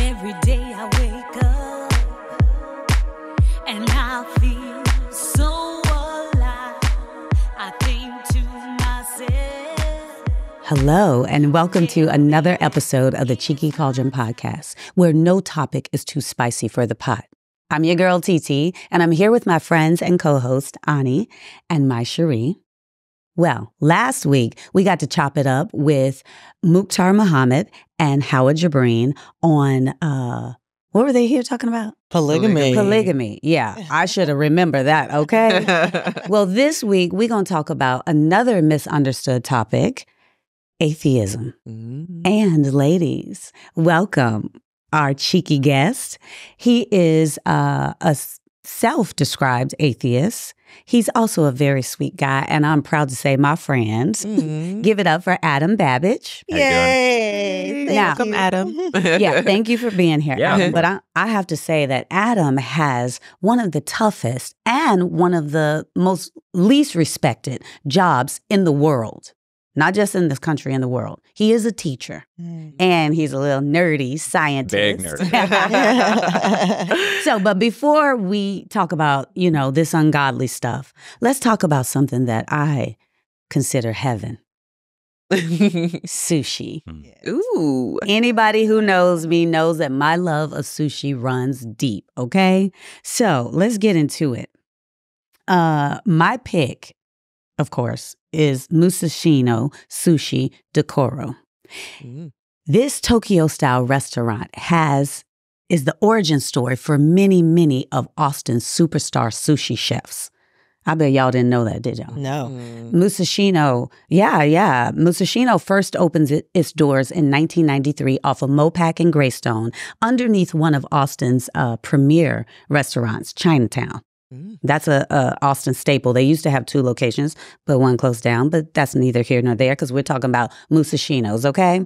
Every day I wake up and I feel so alive. I think to myself. Hello, and welcome to another episode of the Cheeky Cauldron Podcast, where no topic is too spicy for the pot. I'm your girl, TT, and I'm here with my friends and co-host, Ani, and my Cherie. Well, last week, we got to chop it up with Mukhtar Muhammad and Howard Jabreen on, what were they here talking about? Polygamy. Yeah, I should have remembered that, okay? Well, this week, we're going to talk about another misunderstood topic, atheism. And ladies, welcome our cheeky guest. He is a self-described atheist. He's also a very sweet guy, and I'm proud to say my friend. Give it up for Adam Babbage. Yay! Welcome, Adam. Yeah, thank you for being here. Yeah. But I have to say that Adam has one of the toughest and one of the most least respected jobs in the world. Not just in this country, in the world. He is a teacher, and he's a little nerdy scientist. Big nerd. So, but before we talk about, this ungodly stuff, let's talk about something that I consider heaven. Sushi. Ooh. Anybody who knows me knows that my love of sushi runs deep, okay? So, let's get into it. My pick, of course, is Musashino Sushi Decoro. This Tokyo-style restaurant is the origin story for many, many of Austin's superstar sushi chefs. I bet y'all didn't know that, did y'all? No. Musashino, yeah. Musashino first opens its doors in 1993 off of Mopac and Greystone underneath one of Austin's premier restaurants, Chinatown. That's a Austin staple. They used to have 2 locations, but one closed down. But that's neither here nor there because we're talking about Musashinos, okay?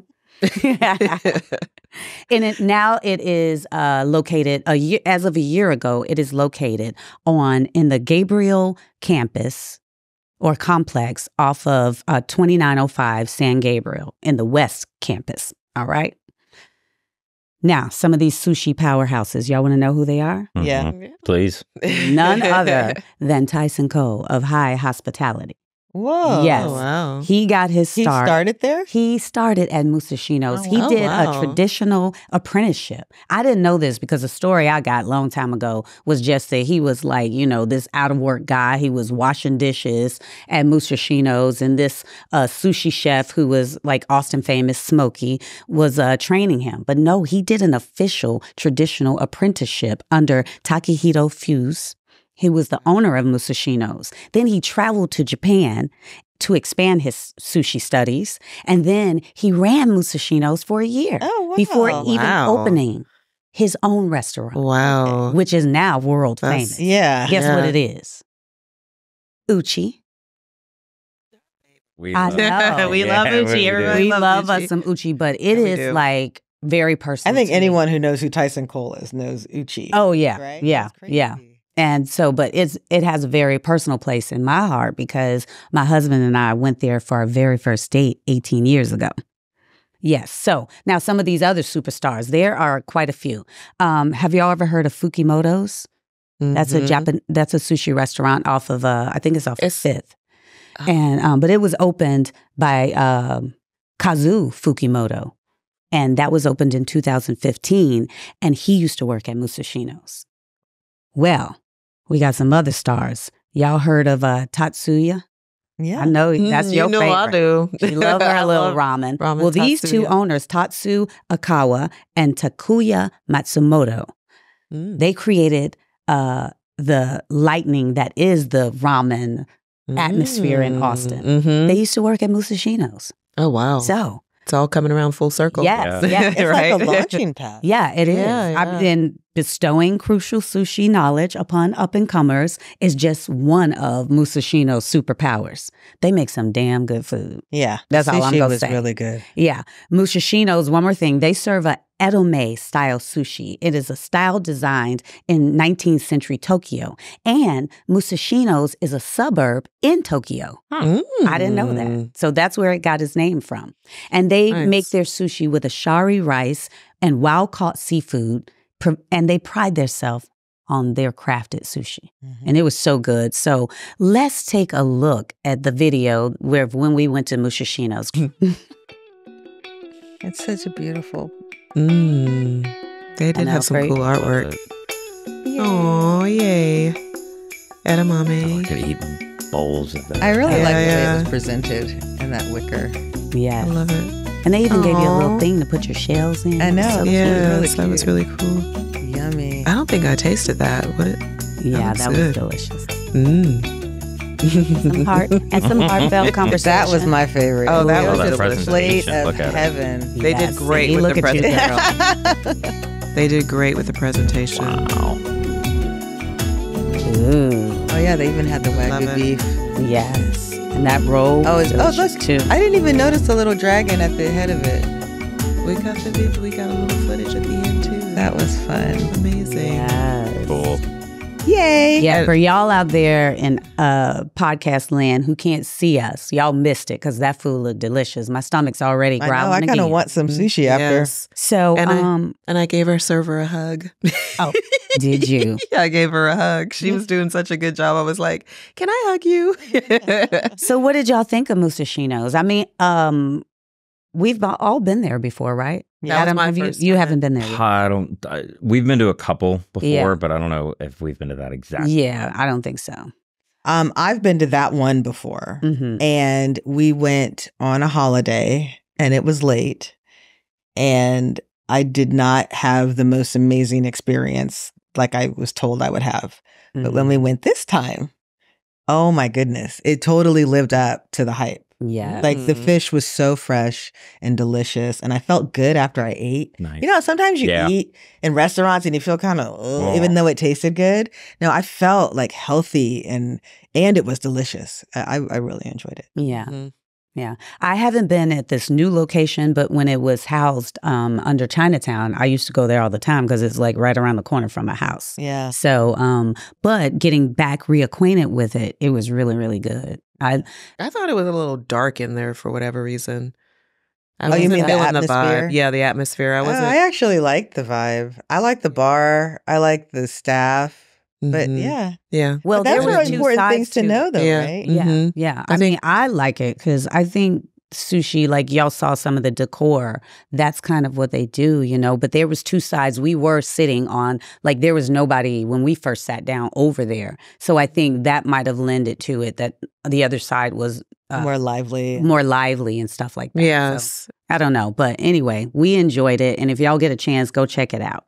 And now it is located as of a year ago. It is located in the Gabriel campus or complex off of 2905 San Gabriel in the West Campus. All right. Now, some of these sushi powerhouses, y'all want to know who they are? Yeah. Please. None other than Tyson Cole of High Hospitality. Whoa. Yes. Oh, wow. He got his start. He started there? He started at Musashino's. He did a traditional apprenticeship. I didn't know this because the story I got a long time ago was just that he was like, this out of work guy. He was washing dishes at Musashino's, and this sushi chef who was like Austin famous, Smokey, was training him. But no, he did an official traditional apprenticeship under Takehito Fuse. He was the owner of Musashino's. Then he traveled to Japan to expand his sushi studies. And then he ran Musashino's for a year before even opening his own restaurant. Wow. Which is now world famous. Yeah. Guess what it is? Uchi. We I love know. We love Uchi. Everybody We loves love Uchi. us some Uchi, but it We is do. like very personal. I think to me. anyone who knows who Tyson Cole is knows Uchi. Oh, yeah. Right? Yeah. That's crazy. Yeah. And so, but it has a very personal place in my heart because my husband and I went there for our very first date 18 years ago. Yes. So now some of these other superstars, there are quite a few. Have y'all ever heard of Fukimoto's? That's a that's a sushi restaurant off of I think it's off of 5th. And but it was opened by Kazu Fukimoto, and that was opened in 2015, and he used to work at Musashino's. Well, we got some other stars. Y'all heard of Tatsuya? Yeah. I know that's your favorite. I do. She love her I little love ramen. ramen Well, these 2 Tatsuya. owners, Tatsu Akawa and Takuya Matsumoto, they created the lightning that is the ramen atmosphere in Austin. They used to work at Musashino's. Oh, wow. So it's all coming around full circle. yes, Yeah. yeah, It's right. like a launching pad. Yeah, it is. Yeah, yeah. I've been Bestowing crucial sushi knowledge upon up-and-comers is just one of Musashino's superpowers. They make some damn good food. Yeah. That's all I'm Sushi going to was say. really good. Yeah. Musashino's, one more thing, they serve a edome-style sushi. It is a style designed in 19th century Tokyo. And Musashino's is a suburb in Tokyo. I didn't know that. So that's where it got its name from. And they make their sushi with ashari rice and wild-caught seafood, and they pride themselves on their crafted sushi. And it was so good. So let's take a look at the video when we went to Musashino's. It's such a beautiful. They did have some cool artwork. Oh, yay. Edamame. Could eat bowls of that. I really like the way it was presented in that wicker. Yeah. I love it. And they even gave you a little thing to put your shells in. I know. Yes, that was really cool. Yummy. I don't think I tasted that. Yeah, that was good. delicious. And some heartfelt conversation. That was my favorite. Oh, that was that the plate presentation. of Look at it. heaven. They did great See, with look the at you, presentation. They did great with the presentation. Wow. Ooh, Oh yeah, they even had the Love wagyu it. beef. yes. And that roll was delicious look! too. I didn't even notice the little dragon at the head of it. We got a little footage at the end too. That was fun. Amazing. Yes. Cool. Yay! Yeah, for y'all out there in podcast land who can't see us, y'all missed it because that food looked delicious. My stomach's already I growling know. I kind again. of want some sushi after. Yes. So, And I gave our server a hug. oh, did you? Yeah, I gave her a hug. She was doing such a good job. I was like, "Can I hug you?" So, what did y'all think of Musashino's? I mean, we've all been there before, right? That was my have first you time. haven't been there yet. We've been to a couple before, Yeah. but I don't know if we've been to that exact. Yeah, I don't think so. I've been to that one before, Mm-hmm. and we went on a holiday, and it was late, and I did not have the most amazing experience like I was told I would have. But when we went this time, oh my goodness, it totally lived up to the hype. Yeah. Like the fish was so fresh and delicious, and I felt good after I ate. Nice. You know, sometimes you Yeah. eat in restaurants and you feel kind of, even though it tasted good. No, I felt like healthy and it was delicious. I really enjoyed it. Yeah. Mhm. Yeah. I haven't been at this new location, but when it was housed under Chinatown, I used to go there all the time because it's like right around the corner from my house. Yeah. So, but getting back reacquainted with it, it was really, really good. I thought it was a little dark in there for whatever reason. I Oh, you wasn't mean the feeling the atmosphere? vibe. Yeah, the atmosphere. I wasn't. I actually liked the vibe. I liked the bar. I liked the staff. But Mhm. yeah. Yeah. Well, But that's there were really two important sides things to it. know, though, Yeah. right? Yeah, Mhm. yeah. I mean, I like it because I think sushi, like y'all saw some of the decor, that's kind of what they do, you know. But there was two sides. We were sitting on, like there was nobody when we first sat down over there. So I think that might have lended to it that the other side was More lively. more lively and stuff like that. Yes. So, I don't know. But anyway, we enjoyed it. And if y'all get a chance, go check it out.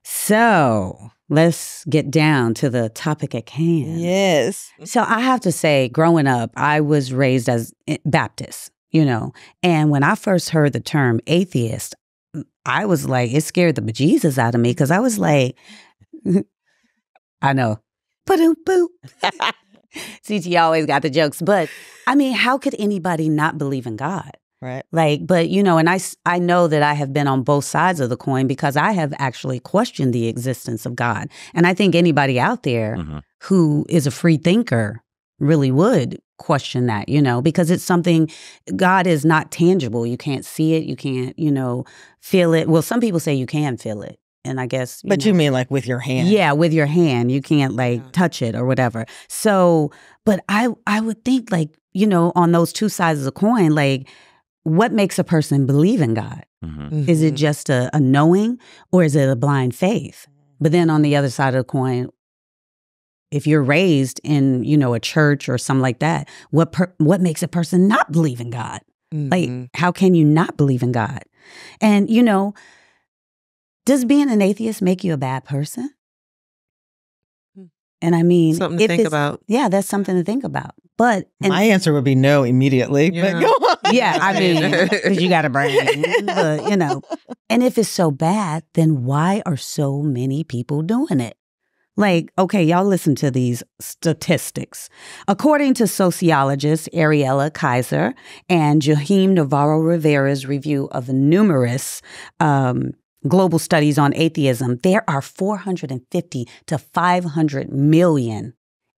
So let's get down to the topic at hand. Yes. So I have to say, growing up, I was raised as Baptist, you know, and when I first heard the term atheist, I was like, it scared the bejesus out of me because I was like, I know, ba-doom-boo. CT always got the jokes, but I mean, how could anybody not believe in God? Right. Like, but you know, and I know that I have been on both sides of the coin because I have actually questioned the existence of God. And I think anybody out there who is a free thinker really would question that, you know, because it's something, God is not tangible. You can't see it. You can't, you know, feel it. Well, some people say you can feel it. And I guess, But you mean like with your hand? yeah, with your hand, you can't like touch it or whatever. So, but I would think like, you know, on those two sides of the coin, like, what makes a person believe in God? Is it just a knowing or is it a blind faith? But then on the other side of the coin, if you're raised in, you know, a church or something like that, what makes a person not believe in God? Like, how can you not believe in God? And, you know, does being an atheist make you a bad person? And I mean, Something to think about. Yeah, that's something to think about. But my answer would be no immediately. Yeah. But go on. yeah, I mean, because you got a brain, but, you know. And if it's so bad, then why are so many people doing it? Like, okay, y'all listen to these statistics. According to sociologists Ariella Kaiser and Joaquim Navarro Rivera's review of numerous global studies on atheism, there are 450 to 500 million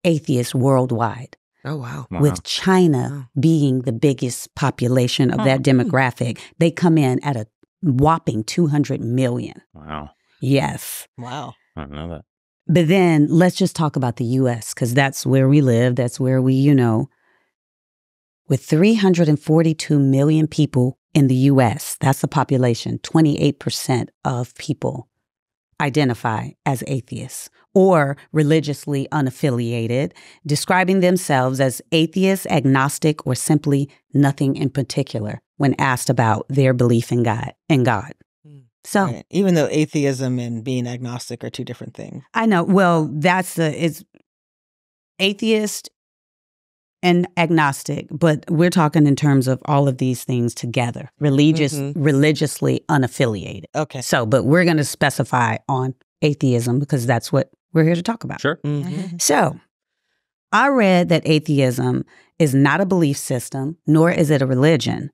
atheists worldwide. Oh, wow. With China being the biggest population of that demographic. They come in at a whopping 200 million. Wow. Yes. Wow. I don't know that. But then let's just talk about the U.S. because that's where we live. That's where we, you know, with 342 million people in the U.S., that's the population, 28% of people identify as atheists or religiously unaffiliated, describing themselves as atheist, agnostic, or simply nothing in particular when asked about their belief in God. So, Right. Even though atheism and being agnostic are two different things. I know. Well, it's atheist and agnostic, but we're talking in terms of all of these things together, religiously unaffiliated. Okay. So, but we're going to specify on atheism because that's what we're here to talk about. Sure. So, I read that atheism is not a belief system, nor is it a religion.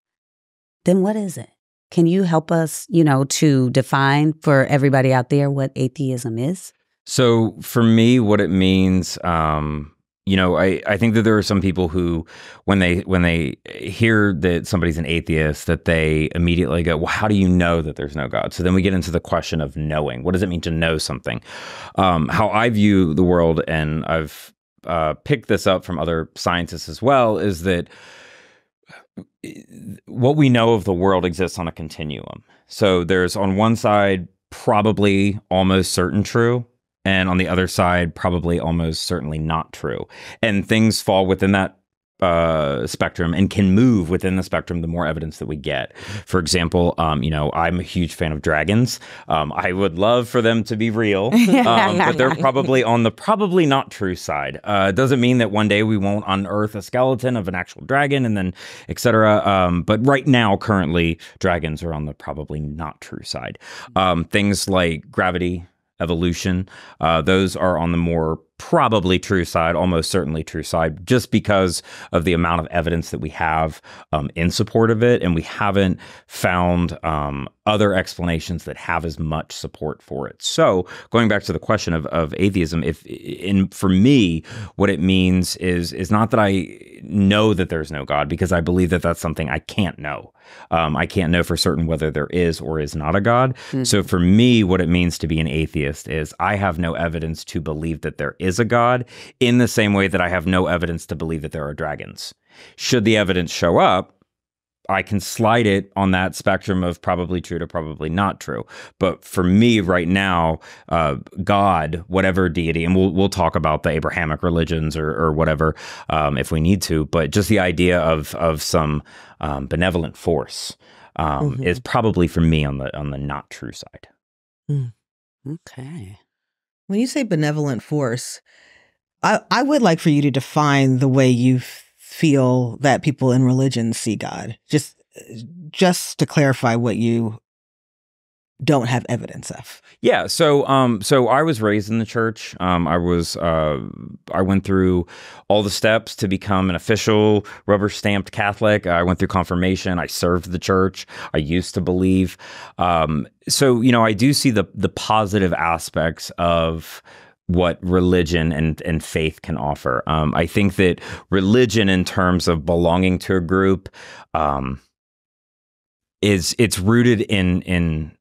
Then what is it? Can you help us, you know, to define for everybody out there what atheism is? So for me, what it means, you know, I think that there are some people who, when they hear that somebody's an atheist, that they immediately go, well, how do you know that there's no God? So then we get into the question of knowing. What does it mean to know something? How I view the world, and I've picked this up from other scientists as well, is that what we know of the world exists on a continuum. So there's on one side probably almost certain true, and on the other side probably almost certainly not true. And things fall within that spectrum and can move within the spectrum the more evidence that we get. For example, you know, I'm a huge fan of dragons. I would love for them to be real, but they're probably on the probably not true side. It doesn't mean that one day we won't unearth a skeleton of an actual dragon and then et cetera. But right now, currently, dragons are on the probably not true side. Things like gravity, evolution, those are on the more probably true side, almost certainly true side, just because of the amount of evidence that we have in support of it. And we haven't found other explanations that have as much support for it. So going back to the question of atheism, for me, what it means is not that I know that there's no God, because I believe that that's something I can't know. I can't know for certain whether there is or is not a God. Mm-hmm. So for me, what it means to be an atheist is I have no evidence to believe that there is a God, in the same way that I have no evidence to believe that there are dragons. Should the evidence show up, I can slide it on that spectrum of probably true to probably not true. But for me right now, God, whatever deity, and we'll talk about the Abrahamic religions or whatever if we need to, but just the idea of some benevolent force is probably for me on the not true side. Mm. Okay. When you say benevolent force, I would like for you to define the way you feel that people in religion see God. Just to clarify what you don't have evidence of. Yeah. So I was raised in the church. I went through all the steps to become an official rubber stamped Catholic. I went through confirmation. I served the church. I used to believe. So, you know, I do see the positive aspects of what religion and faith can offer. I think that religion, in terms of belonging to a group, it's rooted in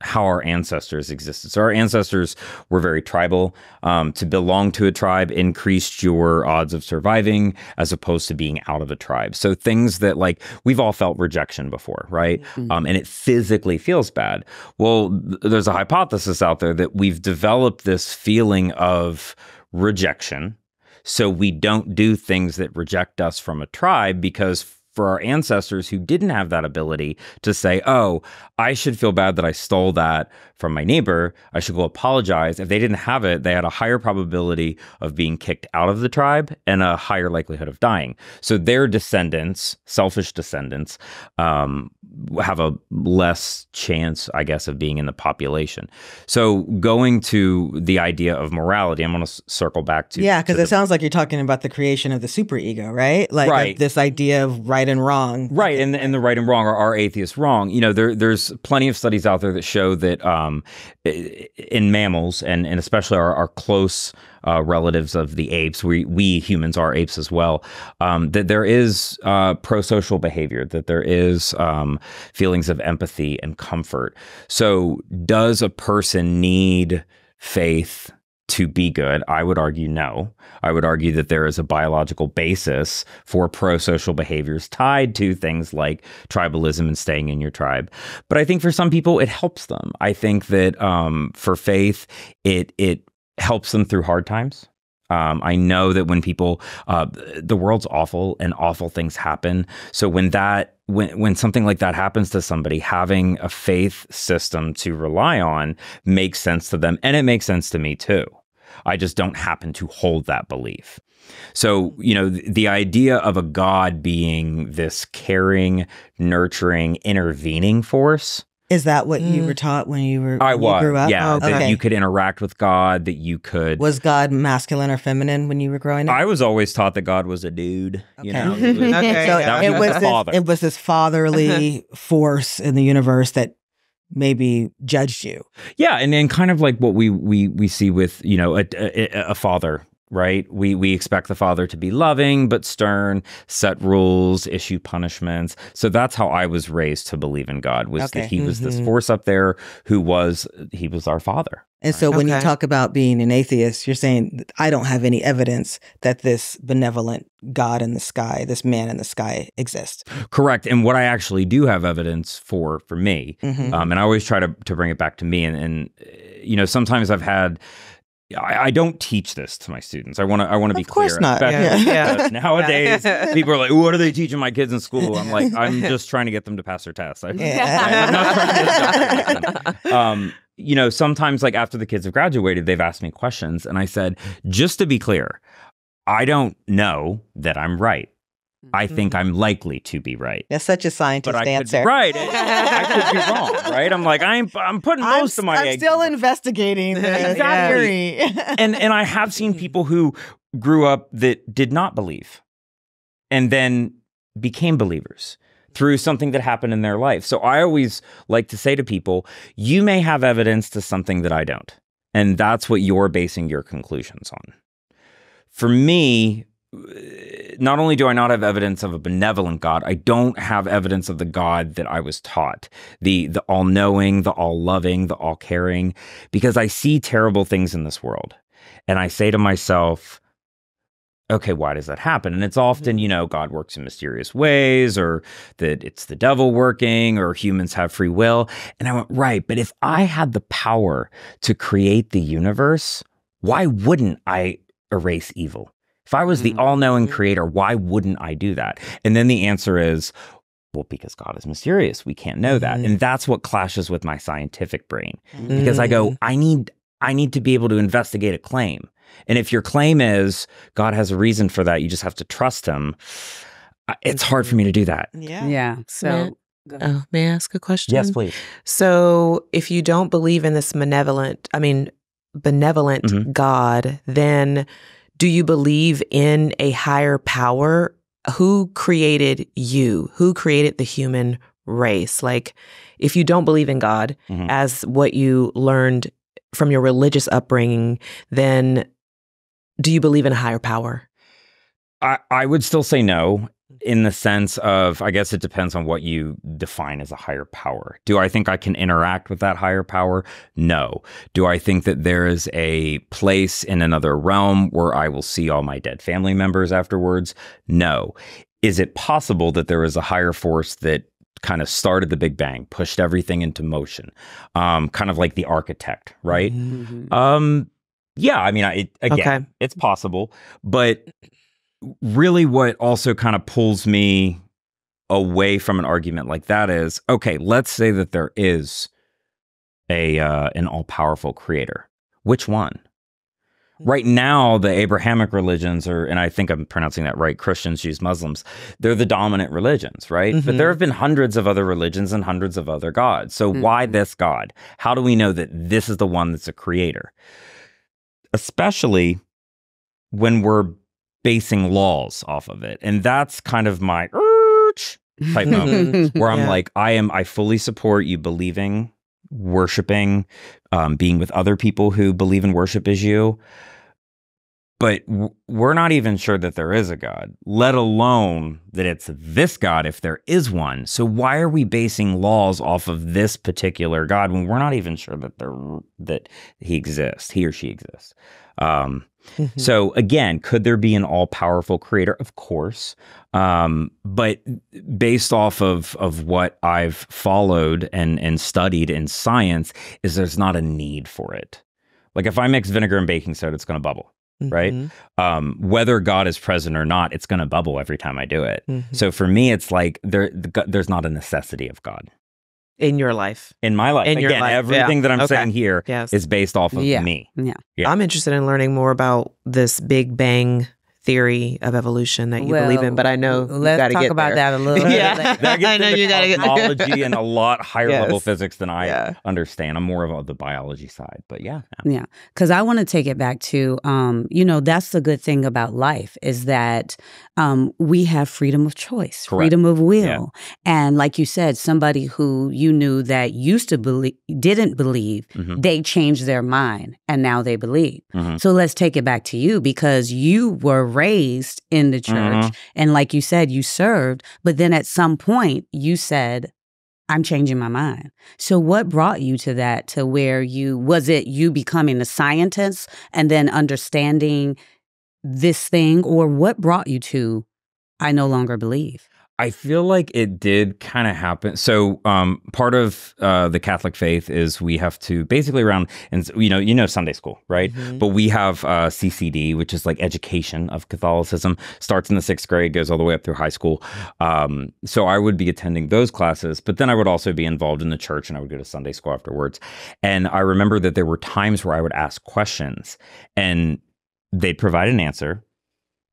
how our ancestors existed. So our ancestors were very tribal. To belong to a tribe increased your odds of surviving as opposed to being out of a tribe. So things that, like, we've all felt rejection before, right? Mm-hmm. And it physically feels bad. Well, there's a hypothesis out there that we've developed this feeling of rejection. So we don't do things that reject us from a tribe, because for our ancestors who didn't have that ability to say, oh, I should feel bad that I stole that from my neighbor. I should go apologize. If they didn't have it, they had a higher probability of being kicked out of the tribe and a higher likelihood of dying. So their descendants, selfish descendants, have a less chance, I guess, of being in the population. So going to the idea of morality, I'm going to circle back to... Yeah, because it sounds like you're talking about the creation of the superego, right? Like right. This idea of right and wrong. Right, and the right and wrong are atheists wrong? You know, there's plenty of studies out there that show that in mammals, and especially our close relatives of the apes, we humans are apes as well, that there is pro-social behavior, that there is feelings of empathy and comfort. So does a person need faith to be good? I would argue no. I would argue that there is a biological basis for pro-social behaviors tied to things like tribalism and staying in your tribe. But I think for some people, it helps them. I think that for faith, it helps them through hard times. I know that when people, the world's awful and awful things happen. So when something like that happens to somebody, having a faith system to rely on makes sense to them. And it makes sense to me too. I just don't happen to hold that belief. So, you know, the idea of a God being this caring, nurturing, intervening force. Is that what you were taught when you grew up? Yeah, oh, okay. That you could interact with God, that you could... Was God masculine or feminine when you were growing up? I was always taught that God was a dude. Okay. You know, it was this fatherly force in the universe that maybe judged you. Yeah, and kind of like what we see with, you know, a father. Right? We expect the father to be loving, but stern, set rules, issue punishments. So that's how I was raised to believe in God, was that he was this force up there he was our father. And so when you talk about being an atheist, you're saying, I don't have any evidence that this benevolent God in the sky, this man in the sky exists. Correct. And what I actually do have evidence for me, and I always try to bring it back to me. And you know, sometimes I've had... I don't teach this to my students. I want to be clear. Of course not. Nowadays, people are like, "What are they teaching my kids in school?" I'm like, I'm just trying to get them to pass their tests. I'm not trying to you know, sometimes like after the kids have graduated, they've asked me questions, and I said, just to be clear, I don't know that I'm right. I think I'm likely to be right. That's such a scientist answer. Right. I could be wrong, right? I'm like, I'm putting most of my eggs. I'm still investigating the theory. and I have seen people who grew up that did not believe and then became believers through something that happened in their life. So I always like to say to people, you may have evidence to something that I don't. And that's what you're basing your conclusions on. For me, not only do I not have evidence of a benevolent God, I don't have evidence of the God that I was taught, the all-knowing, the all-loving, the all-caring, because I see terrible things in this world. And I say to myself, okay, why does that happen? And it's often, you know, God works in mysterious ways, or that it's the devil working, or humans have free will. And I went, right, but if I had the power to create the universe, why wouldn't I erase evil? If I was the all-knowing creator, why wouldn't I do that? And then the answer is, well, because God is mysterious. We can't know that. And that's what clashes with my scientific brain. Because I go, I need to be able to investigate a claim. And if your claim is God has a reason for that, you just have to trust him. It's hard for me to do that. Yeah. So may I ask a question? Yes, please. So if you don't believe in this benevolent God, then do you believe in a higher power? Who created you? Who created the human race? Like, if you don't believe in God as what you learned from your religious upbringing, then do you believe in a higher power? I would still say no, in the sense of, I guess it depends on what you define as a higher power. Do I think I can interact with that higher power? No. Do I think that there is a place in another realm where I will see all my dead family members afterwards? No. Is it possible that there is a higher force that kind of started the Big Bang, pushed everything into motion, kind of like the architect, right? Yeah, I mean, again, it's possible, but really what also kind of pulls me away from an argument like that is, okay, let's say that there is an all-powerful creator. Which one? Right now, the Abrahamic religions and I think I'm pronouncing that right, Christians, Jews, Muslims, they're the dominant religions, right? But there have been hundreds of other religions and hundreds of other gods. So why this God? How do we know that this is the one that's a creator? Especially when we're basing laws off of it. And that's kind of my type moment where I'm like, I fully support you believing, worshiping, being with other people who believe in worship as you. But we're not even sure that there is a God, let alone that it's this God if there is one. So why are we basing laws off of this particular God when we're not even sure that he exists, he or she exists? So again, could there be an all-powerful creator? Of course. But based off of what I've followed and studied in science is there's not a need for it. Like if I mix vinegar and baking soda, it's going to bubble. Right? Whether God is present or not, it's going to bubble every time I do it. So for me, it's like there's not a necessity of God. In your life. In my life. Again, everything that I'm saying here is based off of me. Yeah. I'm interested in learning more about this Big Bang theory of evolution that you believe in, but I know you got to get there. Let's talk about that a little bit. That gets I know you got to get there. cosmology and a lot higher level physics than I understand. I'm more of the biology side, but yeah. Because I want to take it back to, that's the good thing about life is that we have freedom of choice, freedom of will. And like you said, somebody who you knew that used to didn't believe, they changed their mind and now they believe. So let's take it back to you because you were raised in the church and like you said, you served, but then at some point you said, I'm changing my mind. So what brought you to that, to where was it you becoming a scientist and then understanding this thing, or what brought you to, I no longer believe? I feel like it did kind of happen. So part of the Catholic faith is we have to basically and Sunday school, right? But we have CCD, which is like education of Catholicism, starts in the 6th grade, goes all the way up through high school. So I would be attending those classes, but then I would also be involved in the church and I would go to Sunday school afterwards. And I remember that there were times where I would ask questions and they'd provide an answer.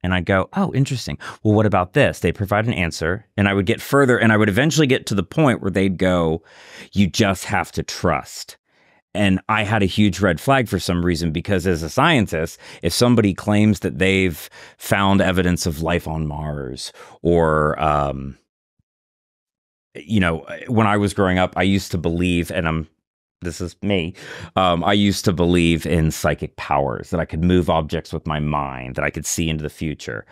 And I'd go, oh, interesting. Well, what about this? They'd provide an answer and I would get further and I would eventually get to the point where they'd go, you just have to trust. And I had a huge red flag for some reason, because as a scientist, if somebody claims that they've found evidence of life on Mars or, when I was growing up, I used to believe, and this is me. I used to believe in psychic powers, that I could move objects with my mind, that I could see into the future.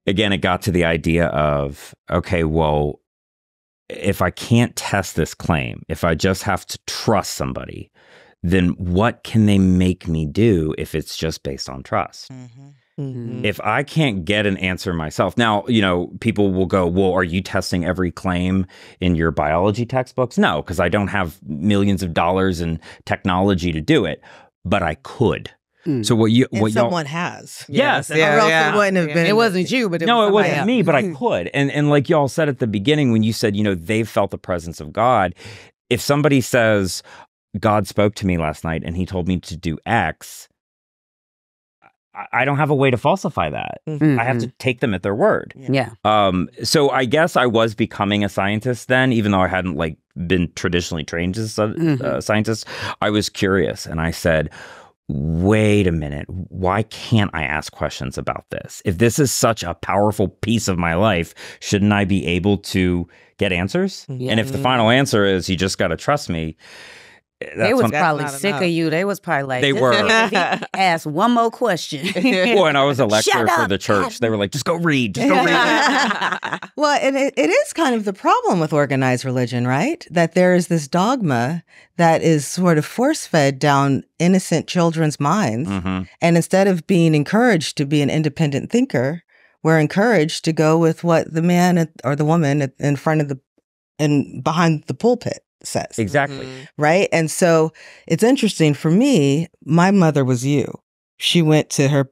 Again, it got to the idea of, okay, well, if I can't test this claim, if I just have to trust somebody, then what can they make me do if it's just based on trust? If I can't get an answer myself. Now, people will go, well, are you testing every claim in your biology textbooks? No, because I don't have millions of dollars in technology to do it, but I could. So someone has. Yes. Or else it wouldn't have been. It wasn't you, but it wasn't me, but I could. And like y'all said at the beginning, when you said, they've felt the presence of God. If somebody says, God spoke to me last night and he told me to do X, I don't have a way to falsify that. I have to take them at their word. So I guess I was becoming a scientist then, even though I hadn't been traditionally trained as a scientist. I was curious and I said, wait a minute, why can't I ask questions about this? If this is such a powerful piece of my life, shouldn't I be able to get answers? And if the final answer is you just got to trust me, they was probably sick of you. They was probably like, they were. Ask one more question. Well, and I was a lecturer for the church. They were like, just go read. Just go read. Well, and it is kind of the problem with organized religion, right? That there is this dogma that is sort of force-fed down innocent children's minds. And instead of being encouraged to be an independent thinker, we're encouraged to go with what the man or the woman in front of behind the pulpit says. Exactly. Right? And so it's interesting for me, my mother was you. She went to her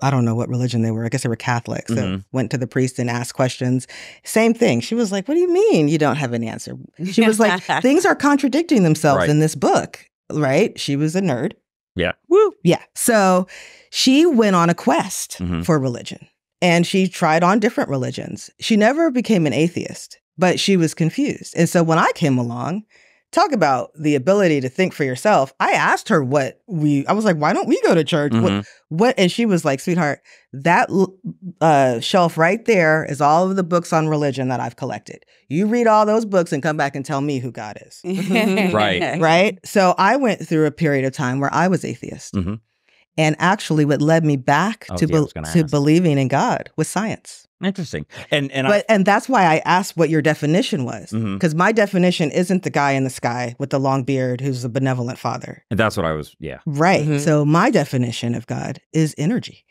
I don't know what religion they were. I guess they were Catholics. So went to the priest and asked questions. Same thing. She was like, what do you mean you don't have an answer? She was like, things are contradicting themselves in this book, right? She was a nerd. Yeah. Woo. Yeah. So she went on a quest for religion and she tried on different religions. She never became an atheist, but she was confused. And so when I came along, talk about the ability to think for yourself. I asked her I was like, why don't we go to church? What? And she was like, sweetheart, that shelf right there is all of the books on religion that I've collected. You read all those books and come back and tell me who God is. Right. Right? So I went through a period of time where I was atheist. And actually what led me back to believing in God was science. Interesting. And that's why I asked what your definition was. Because my definition isn't the guy in the sky with the long beard who's a benevolent father. And that's what I was, yeah. Right. So my definition of God is energy.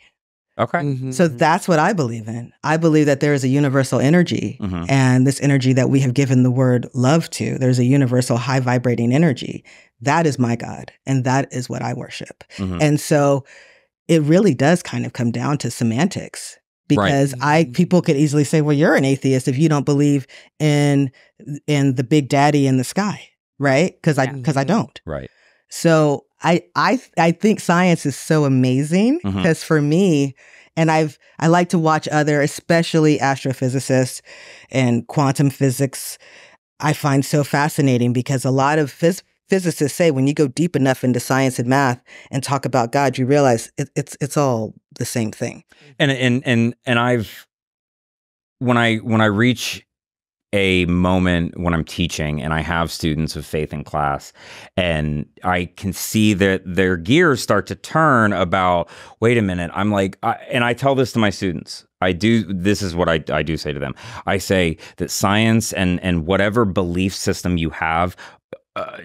Okay. So that's what I believe in. I believe that there is a universal energy, and this energy that we have given the word love to, there's a universal high vibrating energy. That is my God, and that is what I worship. And so it really does kind of come down to semantics, because people could easily say, well, you're an atheist if you don't believe in the big daddy in the sky, right? Because I don't. Right. So I think science is so amazing, because for me, and I like to watch other, especially astrophysicists and quantum physics, I find so fascinating, because a lot of physicists say when you go deep enough into science and math and talk about God, you realize it's all the same thing. And I've when I reach a moment when I'm teaching and I have students of faith in class, and I can see that their gears start to turn about, wait a minute, I'm like, and I tell this to my students. This is what I do say to them. I say that science and whatever belief system you have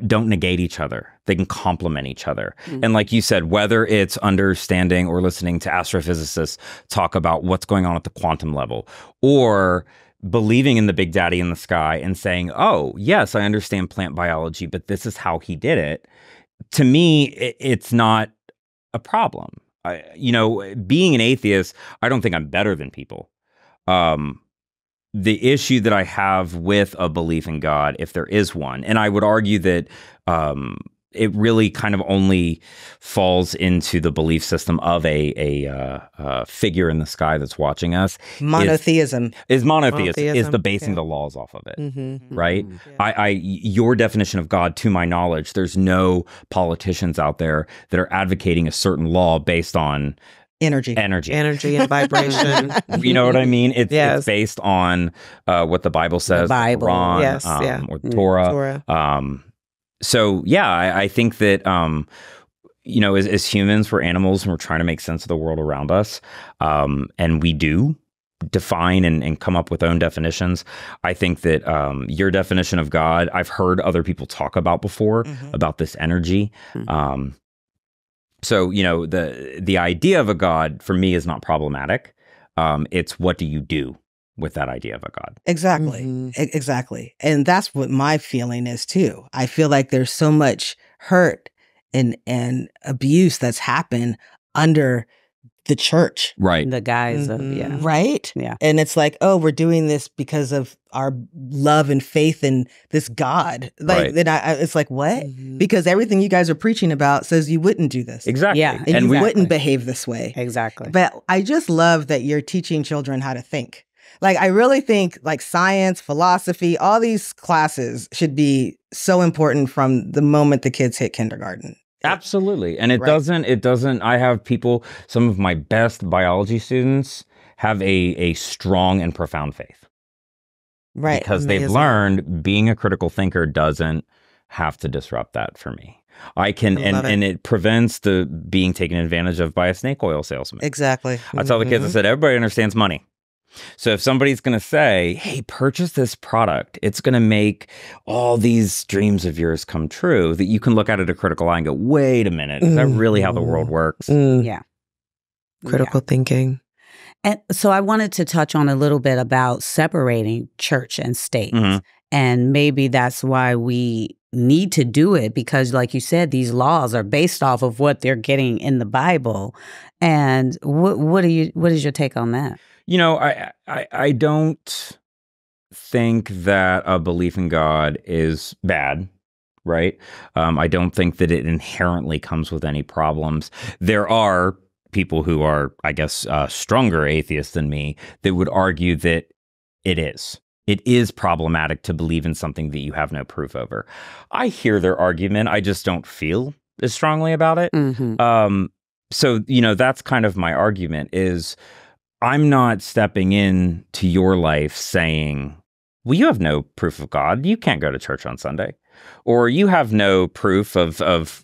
don't negate each other. They can complement each other. And like you said, whether it's understanding or listening to astrophysicists talk about what's going on at the quantum level, or believing in the big daddy in the sky and saying, oh, yes, I understand plant biology, but this is how he did it. To me, it's not a problem. Being an atheist, I don't think I'm better than people. The issue that I have with a belief in God, if there is one, and I would argue that it really kind of only falls into the belief system of a figure in the sky that's watching us. Monotheism. Is the basing the laws off of it, right? Yeah. Your definition of God, to my knowledge, there's no politicians out there that are advocating a certain law based on energy and vibration. You know what I mean? It's based on what the Bible says, the Bible, Quran, or the Torah. So yeah, I think that as humans, we're animals and we're trying to make sense of the world around us, and we do define and come up with own definitions. I think that your definition of God, I've heard other people talk about before, about this energy. So, the idea of a God for me is not problematic. It's what do you do with that idea of a God? Exactly. Exactly. And that's what my feeling is too. I feel like there's so much hurt and abuse that's happened under the church. Right. The guise of, Right? Yeah. And it's like, oh, we're doing this because of our love and faith in this God. Like, then it's like, what? Because everything you guys are preaching about says you wouldn't do this. Exactly. Yeah. And you wouldn't behave this way. Exactly. But I just love that you're teaching children how to think. Like, I really think like science, philosophy, all these classes should be so important from the moment the kids hit kindergarten. Absolutely. And it doesn't, I have people, some of my best biology students have a strong and profound faith. Right. Because they've learned being a critical thinker doesn't have to disrupt that for me. I can, and it prevents the being taken advantage of by a snake oil salesman. Exactly. I tell the kids, I said, everybody understands money. So if somebody's going to say, hey, purchase this product, it's going to make all these dreams of yours come true, that you can look at it a critical eye and go, wait a minute, is that really how the world works? Yeah. Critical thinking. And so I wanted to touch on a little bit about separating church and state. And maybe that's why we need to do it because, like you said, these laws are based off of what they're getting in the Bible. And what is your take on that? You know, I don't think that a belief in God is bad, right? I don't think that it inherently comes with any problems. There are people who are, I guess, stronger atheists than me that would argue that it is. It is problematic to believe in something that you have no proof over. I hear their argument. I just don't feel as strongly about it. So, you know, that's kind of my argument is I'm not stepping into your life saying, well, you have no proof of God. You can't go to church on Sunday. Or you have no proof of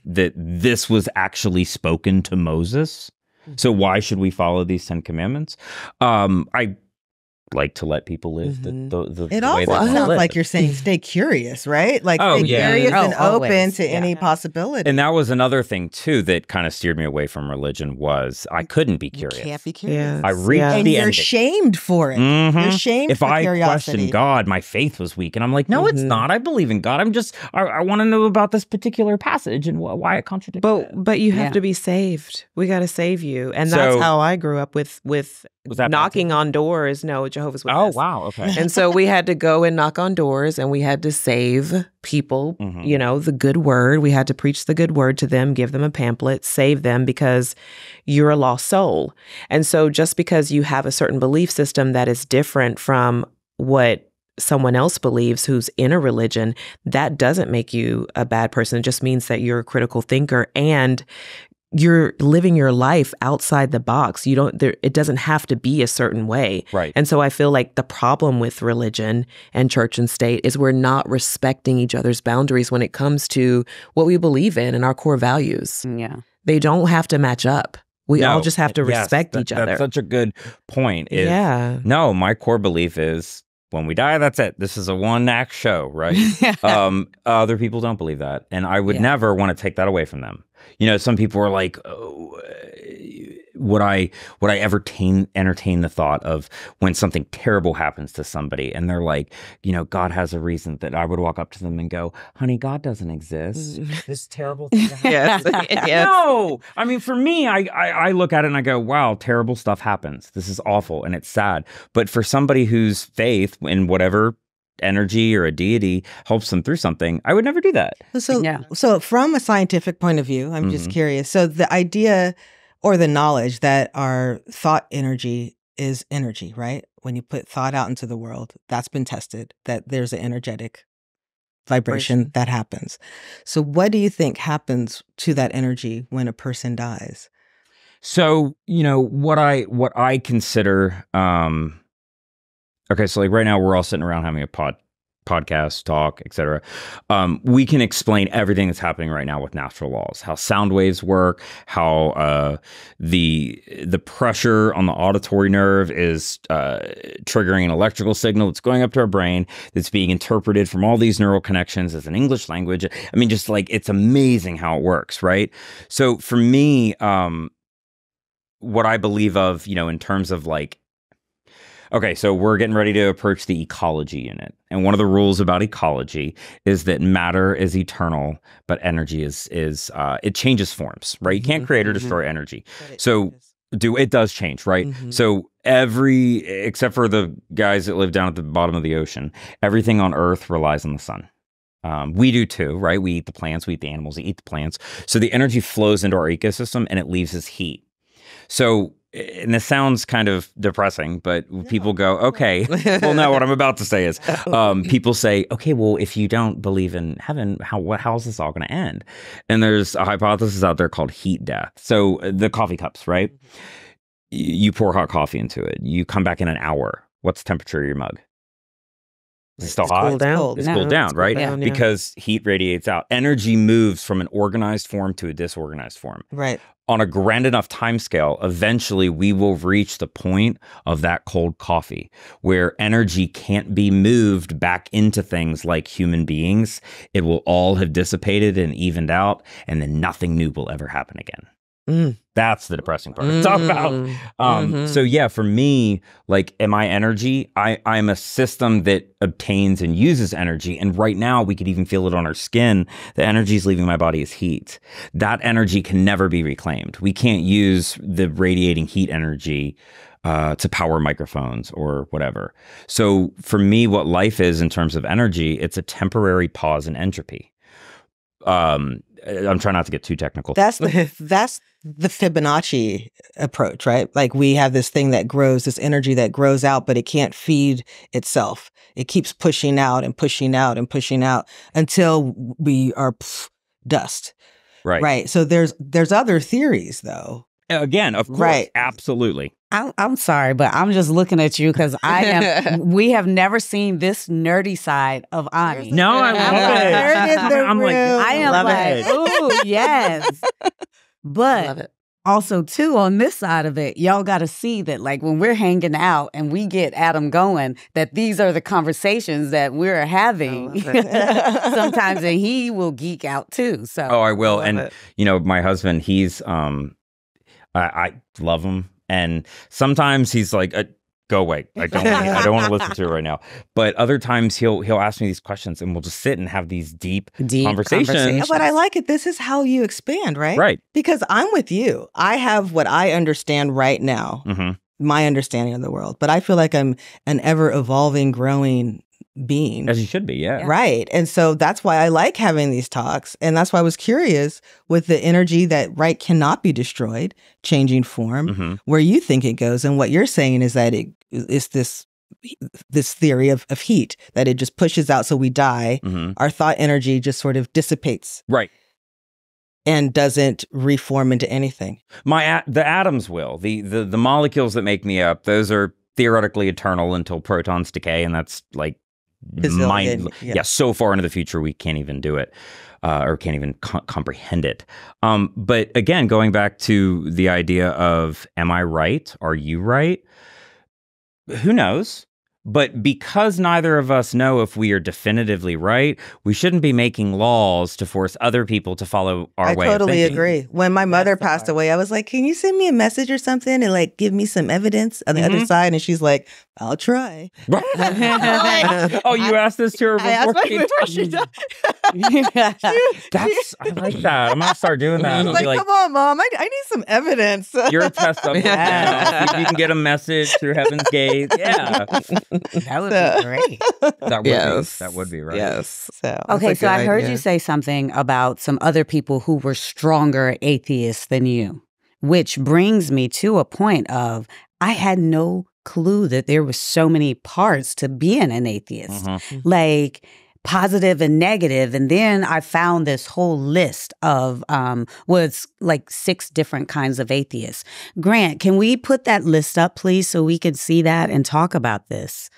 that this was actually spoken to Moses. So why should we follow these 10 commandments? I like to let people live the it way also they sounds live. like you're saying stay curious, right? Like stay curious and open to any possibility. And that was another thing too that kind of steered me away from religion was I couldn't be curious. You can't be curious. I reached and the you're ending. shamed for it. You're shamed if for I curiosity. question God, my faith was weak. And I'm like, no, it's not. I believe in God. I want to know about this particular passage and why it contradicts. But you have to be saved. We got to save you. And that's how I grew up with knocking on doors. No, Jehovah's Witness. Oh, wow. Okay. And so we had to go and knock on doors and we had to save people, you know, the good word. We had to preach the good word to them, give them a pamphlet, save them because you're a lost soul. And so just because you have a certain belief system that is different from what someone else believes who's in a religion, that doesn't make you a bad person. It just means that you're a critical thinker and you're living your life outside the box. It doesn't have to be a certain way. Right. And so I feel like the problem with religion and church and state is we're not respecting each other's boundaries when it comes to what we believe in and our core values. Yeah. They don't have to match up. We all just have to respect each other. That's such a good point. Yeah. No, my core belief is when we die, that's it. This is a one-act show, right? Other people don't believe that. And I would never want to take that away from them. You know, some people are like, oh, would I ever entertain the thought of when something terrible happens to somebody and they're like, you know, God has a reason, that I would walk up to them and go, honey, God doesn't exist. This terrible thing Yes. No, I mean, for me, I look at it and I go, wow, terrible stuff happens. This is awful and it's sad. But for somebody whose faith in whatever energy or a deity helps them through something, I would never do that. So from a scientific point of view, I'm just curious. So the idea or the knowledge that our thought energy is energy, right? When you put thought out into the world, that's been tested, that there's an energetic vibration that happens. So what do you think happens to that energy when a person dies? So, you know, what I consider, okay, so like right now we're all sitting around having a podcast, talk, etc. We can explain everything that's happening right now with natural laws, how sound waves work, how the pressure on the auditory nerve is triggering an electrical signal that's going up to our brain that's being interpreted from all these neural connections as an English language. I mean, just like it's amazing how it works, right? So for me, what I believe of, you know, in terms of like, okay, so we're getting ready to approach the ecology unit. And one of the rules about ecology is that matter is eternal, but energy is it changes forms, right? You can't create or destroy energy. So it does change, right? So except for the guys that live down at the bottom of the ocean, everything on Earth relies on the sun. We do too, right? We eat the plants, we eat the animals, we eat the plants. So the energy flows into our ecosystem and it leaves as heat. So, and this sounds kind of depressing, but people go, okay, well, no, what I'm about to say is people say, okay, well, if you don't believe in heaven, how is this all going to end? And there's a hypothesis out there called heat death. So the coffee cups, right? You pour hot coffee into it. You come back in an hour. What's the temperature of your mug? Is it still hot? Cooled down. It's cooled down, right? Down, yeah. Because heat radiates out. Energy moves from an organized form to a disorganized form. Right. On a grand enough time scale, eventually we will reach the point of that cold coffee where energy can't be moved back into things like human beings. It will all have dissipated and evened out, and then nothing new will ever happen again. That's the depressing part to talk about. So yeah, for me, like, am I energy? I'm a system that obtains and uses energy. And right now we could even feel it on our skin. The energy is leaving my body as heat. That energy can never be reclaimed. We can't use the radiating heat energy to power microphones or whatever. So for me, what life is in terms of energy, it's a temporary pause in entropy. I'm trying not to get too technical. That's the Fibonacci approach, right? Like, we have this thing that grows, this energy that grows out, but it can't feed itself. It keeps pushing out and pushing out and pushing out until we are dust. Right. Right. So there's other theories, though. Again, of course, right. Absolutely. I'm sorry, but I'm just looking at you because we have never seen this nerdy side of Ani. No, I love it. I am like, ooh, yes. But Love it. also, too, on this side of it, y'all got to see that, like, when we're hanging out and we get Adam going, that these are the conversations that we're having sometimes, and he will geek out too. So, I will. And you know, my husband, he's I love him, and sometimes he's like, "Go away! I don't want to listen to it right now." But other times he'll ask me these questions, and we'll just sit and have these deep conversations. But I like it. This is how you expand, right? Right. Because I'm with you. I have what I understand right now, my understanding of the world. But I feel like I'm an ever evolving, growing being. As you should be, yeah. Right. And so that's why I like having these talks. And that's why I was curious with the energy that, right, cannot be destroyed, changing form, where you think it goes. And what you're saying is that it's this theory of heat, that it just pushes out so we die. Our thought energy just sort of dissipates. Right. And doesn't reform into anything. The atoms will. The molecules that make me up, those are theoretically eternal until protons decay, and that's like so far into the future we can't even do it, or can't even comprehend it. But again, going back to the idea of, am I right? Are you right? Who knows? But because neither of us know if we are definitively right, we shouldn't be making laws to force other people to follow our way of thinking. I totally agree. When my mother passed away, I was like, can you send me a message or something and like give me some evidence on the other side? And she's like, I'll try. Oh, you asked this to her before she died? I like that. I'm going to start doing that. Like, come on, Mom. I need some evidence. You're a test up. Yeah. You can get a message through Heaven's Gate. Yeah. That would be great. That would be right. Yes. Okay, so I heard you say something about some other people who were stronger atheists than you, which brings me to a point of, I had no clue that there were so many parts to being an atheist, like positive and negative. And then I found this whole list of it's like 6 different kinds of atheists. Grant, can we put that list up, please, so we can see that and talk about this?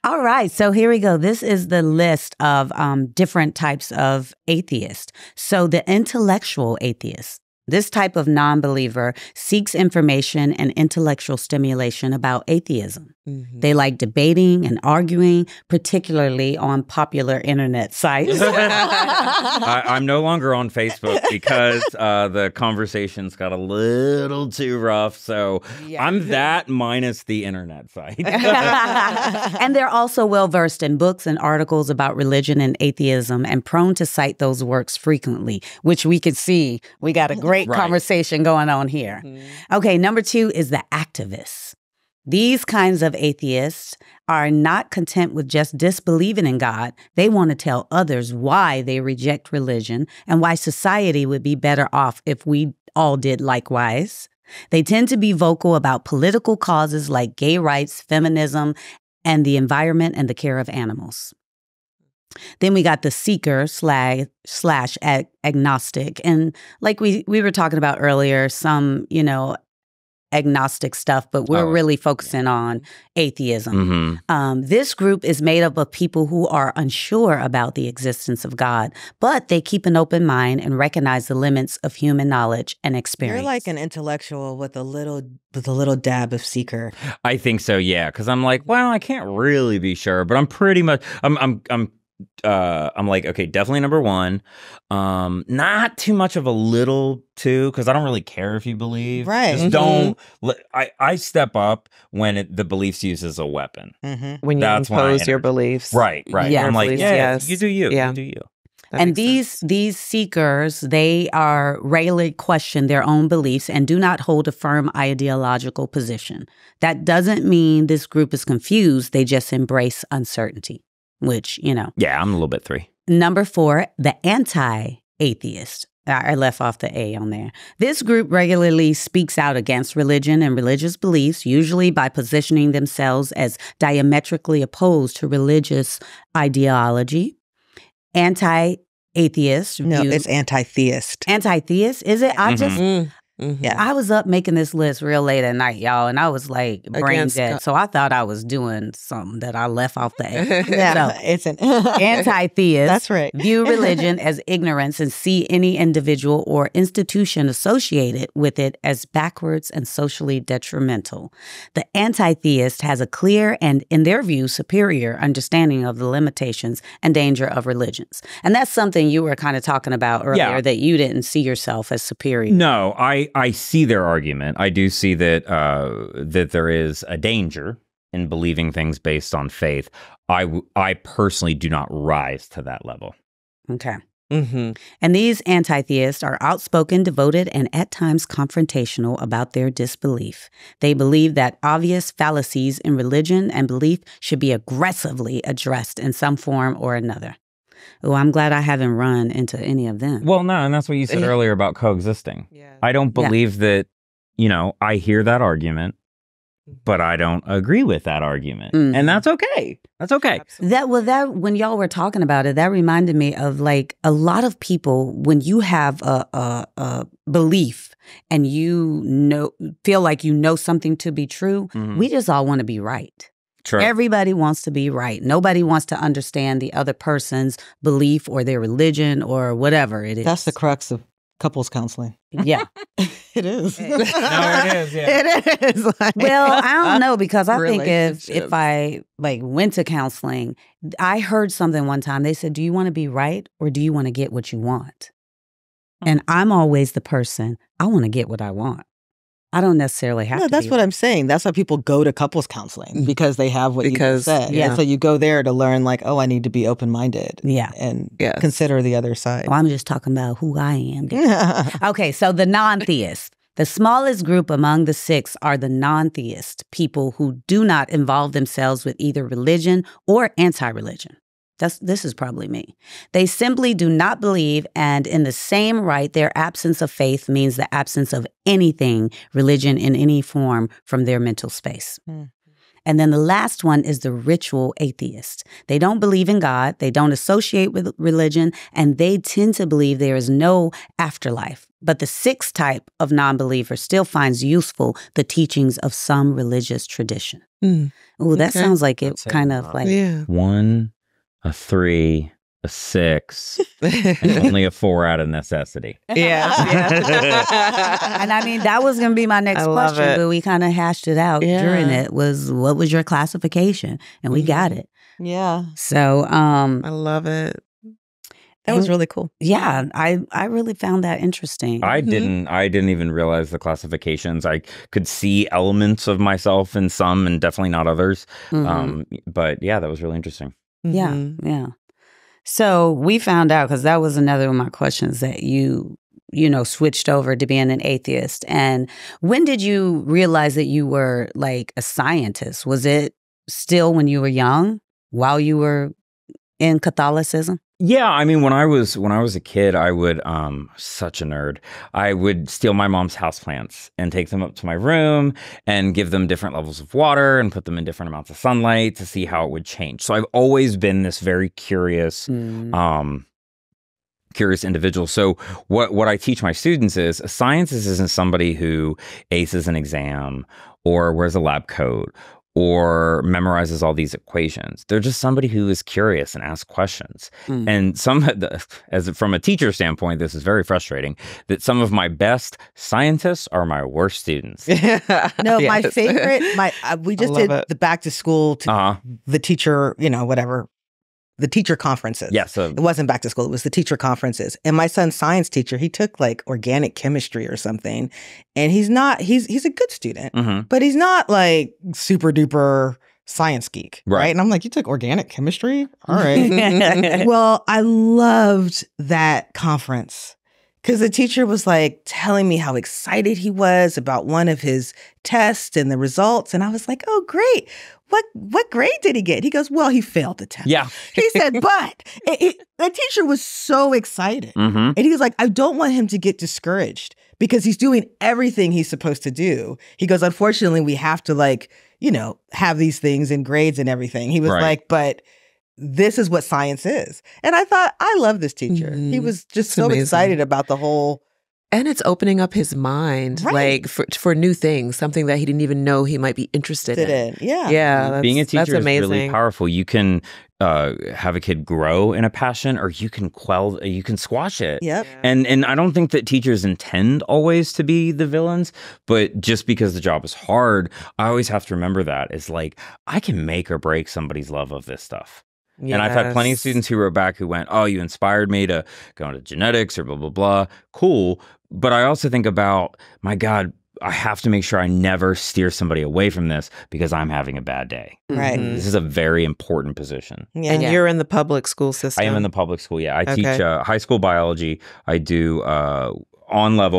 All right, so here we go. This is the list of different types of atheists. So the intellectual atheist. This type of non-believer seeks information and intellectual stimulation about atheism. They like debating and arguing, particularly on popular internet sites. I'm no longer on Facebook because the conversations got a little too rough. So I'm that minus the internet site. And they're also well-versed in books and articles about religion and atheism and prone to cite those works frequently, which we could see. We got a great conversation going on here. Okay, number 2 is the activists. These kinds of atheists are not content with just disbelieving in God. They want to tell others why they reject religion and why society would be better off if we all did likewise. They tend to be vocal about political causes like gay rights, feminism, and the environment and the care of animals. Then we got the seeker slash agnostic. And like we were talking about earlier, some, agnostic stuff, but we're really focusing on atheism. This group is made up of people who are unsure about the existence of God, but they keep an open mind and recognize the limits of human knowledge and experience. You're like an intellectual with a little dab of seeker. I think so, yeah. Because I'm like, well, I can't really be sure, but I'm pretty much I'm I'm like, okay, definitely number one. Not too much of a little two, because I don't really care if you believe. Right. Just don't. I step up when the belief's used as a weapon. When you That's when I impose your enter. beliefs. Right. Yeah. I'm like, Beliefs, yeah, yes. you do you. Yeah. You do you. That And makes sense. these seekers, they are regularly question their own beliefs and do not hold a firm ideological position. That doesn't mean this group is confused. They just embrace uncertainty, which, Yeah, I'm a little bit 3. Number 4, the anti-atheist. I left off the A on there. This group regularly speaks out against religion and religious beliefs, usually by positioning themselves as diametrically opposed to religious ideology. Anti-atheist. No, it's anti-theist. Anti-theist, is it? I just, Yeah. I was up making this list real late at night, y'all, and I was like brain Against dead. God. So I thought I was doing something that I left off the A. Yeah, So, it's an anti-theists That's right. view religion as ignorance and see any individual or institution associated with it as backwards and socially detrimental. The anti-theist has a clear and, in their view, superior understanding of the limitations and danger of religions. And that's something you were kind of talking about earlier, that you didn't see yourself as superior. No, I see their argument. I do see that that there is a danger in believing things based on faith. I personally do not rise to that level. Okay. Mm-hmm. And these anti-theists are outspoken, devoted, and at times confrontational about their disbelief. They believe that obvious fallacies in religion and belief should be aggressively addressed in some form or another. Oh, I'm glad I haven't run into any of them. Well, no, and that's what you said earlier about coexisting. Yeah. I don't believe that, I hear that argument, but I don't agree with that argument. And that's okay. That's okay. That when y'all were talking about it, that reminded me of like a lot of people, when you have a belief and feel like you know something to be true, we just all want to be right. Sure. Everybody wants to be right. Nobody wants to understand the other person's belief or their religion or whatever it is. That's the crux of couples counseling. Yeah. It is. No, it is. Yeah. It is. Well, I don't know, because I think if Relationships. I went to counseling, I heard something one time. They said, do you want to be right or do you want to get what you want? And I'm always the person, I want to get what I want. I don't necessarily have to that's be what I'm saying. That's why people go to couples counseling, because they have what you just said. yeah. And so you go there to learn, like, oh, I need to be open-minded. Yeah. And Yes. consider the other side. Well, I'm just talking about who I am. Okay, so the non-theists. The smallest group among the 6 are the non-theist, people who do not involve themselves with either religion or anti-religion. This is probably me. They simply do not believe, and in the same right, their absence of faith means the absence of anything religion in any form from their mental space. And then the last one is the ritual atheist. They don't believe in God, they don't associate with religion, and they tend to believe there is no afterlife. But the 6th type of non-believer still finds useful the teachings of some religious tradition. Oh, that sounds like it kind of like... Yeah. 1, a 3, a 6, and only a 4 out of necessity. Yeah. And I mean, that was going to be my next I love question, it. but we kind of hashed it out during it, was what was your classification? And we got it. Yeah. So, I love it. That was really cool. yeah, I really found that interesting. I didn't even realize the classifications. I could see elements of myself in some and definitely not others. But yeah, that was really interesting. Yeah, yeah. So we found out, because that was another of my questions, that you switched over to being an atheist. And when did you realize that you were like a scientist? Was it still when you were young, while you were in Catholicism? Yeah, I mean, when I was a kid, I would such a nerd. I would steal my mom's houseplants and take them up to my room and give them different levels of water and put them in different amounts of sunlight to see how it would change. So I've always been this very curious individual. So what I teach my students is a scientist isn't somebody who aces an exam or wears a lab coat or memorizes all these equations. They're just somebody who is curious and asks questions. And from a teacher standpoint, this is very frustrating, that some of my best scientists are my worst students. No, my favorite, we just did it. the back to school to the teacher, whatever, the teacher conferences. Yes. It wasn't back to school. It was the teacher conferences. And my son's science teacher, he took like organic chemistry or something. And he's a good student, but he's not like super duper science geek. Right. And I'm like, you took organic chemistry? All right. Well, I loved that conference because the teacher was like telling me how excited he was about one of his tests and the results. And I was like, oh, great. What grade did he get? He goes, well, he failed the test. Yeah. He said, but the teacher was so excited. And he was like, I don't want him to get discouraged because he's doing everything he's supposed to do. He goes, unfortunately, we have to like, you know, have these things in grades and everything. He was like, but this is what science is. And I thought, I love this teacher. He was just so excited about the whole. And it's opening up his mind, like for new things, something that he didn't even know he might be interested in. Yeah. Being a teacher is really powerful. You can have a kid grow in a passion, or you can squash it. Yep. And I don't think that teachers intend always to be the villains, but just because the job is hard, I always have to remember that. It's like, I can make or break somebody's love of this stuff. Yes. And I've had plenty of students who wrote back who went, oh, you inspired me to go into genetics or blah, blah, blah. Cool. But I also think about, my God, I have to make sure I never steer somebody away from this because I'm having a bad day. Right. This is a very important position. Yeah. And you're in the public school system? I am in the public school, yeah. I teach high school biology. I do